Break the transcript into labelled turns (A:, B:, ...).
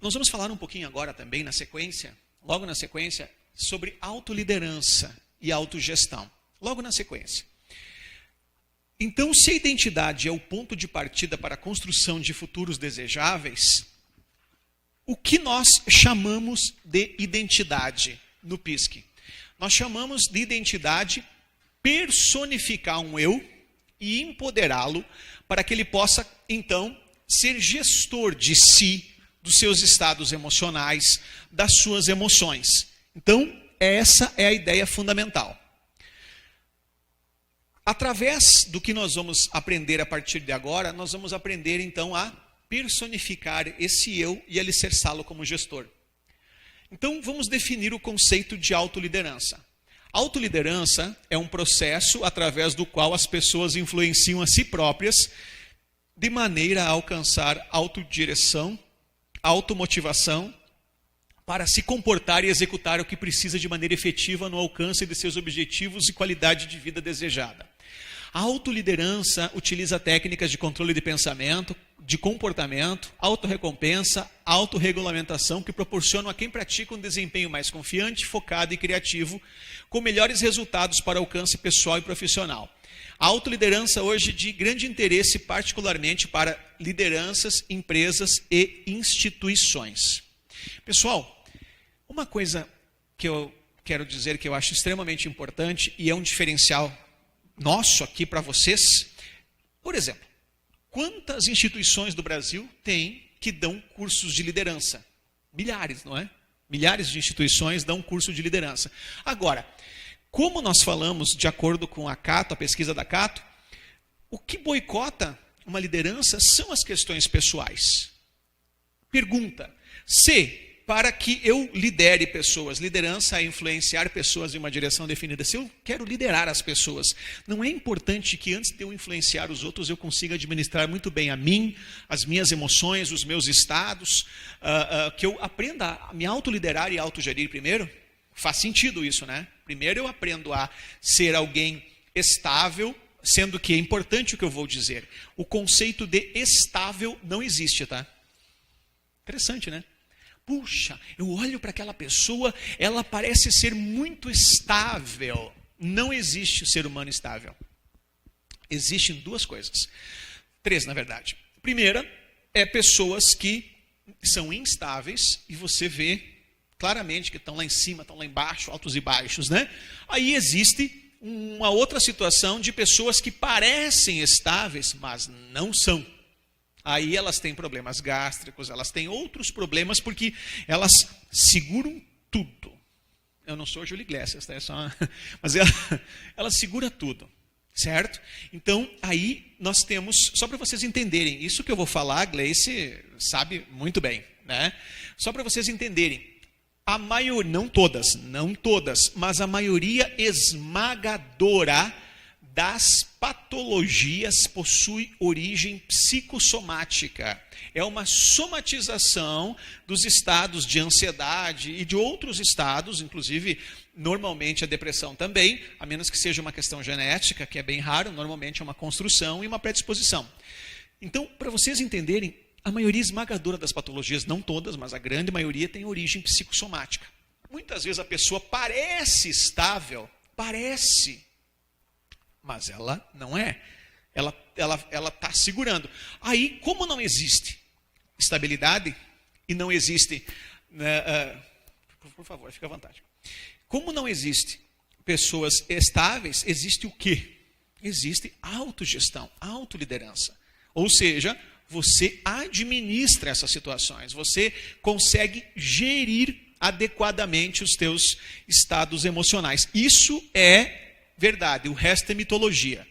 A: Nós vamos falar um pouquinho agora também logo na sequência, sobre autoliderança e autogestão. Logo na sequência. Então, se a identidade é o ponto de partida para a construção de futuros desejáveis, o que nós chamamos de identidade no PISC? Nós chamamos de identidade personificar um eu e empoderá-lo para que ele possa, então, ser gestor de si, dos seus estados emocionais, das suas emoções. Então, essa é a ideia fundamental. Através do que nós vamos aprender a partir de agora, nós vamos aprender então a personificar esse eu e alicerçá-lo como gestor. Então, vamos definir o conceito de autoliderança. Autoliderança é um processo através do qual as pessoas influenciam a si próprias de maneira a alcançar autodireção, automotivação, para se comportar e executar o que precisa de maneira efetiva no alcance de seus objetivos e qualidade de vida desejada. A autoliderança utiliza técnicas de controle de pensamento, de comportamento, autorrecompensa, autorregulamentação, que proporcionam a quem pratica um desempenho mais confiante, focado e criativo, com melhores resultados para alcance pessoal e profissional. A autoliderança hoje de grande interesse, particularmente para lideranças, empresas e instituições. Pessoal, uma coisa que eu quero dizer que eu acho extremamente importante e é um diferencial nosso aqui para vocês, por exemplo, quantas instituições do Brasil tem que dão cursos de liderança? Milhares, não é? Milhares de instituições dão curso de liderança. Agora, como nós falamos, de acordo com a Cato, a pesquisa da Cato, o que boicota uma liderança são as questões pessoais. Pergunta, se para que eu lidere pessoas, liderança é influenciar pessoas em uma direção definida, se eu quero liderar as pessoas, não é importante que antes de eu influenciar os outros, eu consiga administrar muito bem a mim, as minhas emoções, os meus estados, que eu aprenda a me autoliderar e autogerir primeiro? Faz sentido isso, né? Primeiro eu aprendo a ser alguém estável, sendo que é importante o que eu vou dizer. O conceito de estável não existe, tá? Interessante, né? Puxa, eu olho para aquela pessoa, ela parece ser muito estável. Não existe o ser humano estável. Existem duas coisas. Três, na verdade. Primeira, é pessoas que são instáveis e você vê claramente que estão lá em cima, estão lá embaixo, altos e baixos, né? Aí existe uma outra situação de pessoas que parecem estáveis, mas não são. Aí elas têm problemas gástricos, elas têm outros problemas porque elas seguram tudo. Eu não sou Júlio Iglesias, tá? Mas ela segura tudo, certo? Então, aí nós temos, só para vocês entenderem, isso que eu vou falar, a Gleice sabe muito bem, né? Só para vocês entenderem, a maioria, não todas, mas a maioria esmagadora das patologias possui origem psicossomática. É uma somatização dos estados de ansiedade e de outros estados, inclusive, normalmente a depressão também, a menos que seja uma questão genética, que é bem raro, normalmente é uma construção e uma predisposição. Então, para vocês entenderem, a maioria esmagadora das patologias, não todas, mas a grande maioria tem origem psicossomática. Muitas vezes a pessoa parece estável, mas ela não é. Ela está segurando. Aí, como não existe estabilidade e não existe... por favor, fica à vontade. Como não existe pessoas estáveis, existe o quê? Existe autogestão, autoliderança. Ou seja, você administra essas situações. Você consegue gerir adequadamente os teus estados emocionais. Isso é verdade, o resto é mitologia.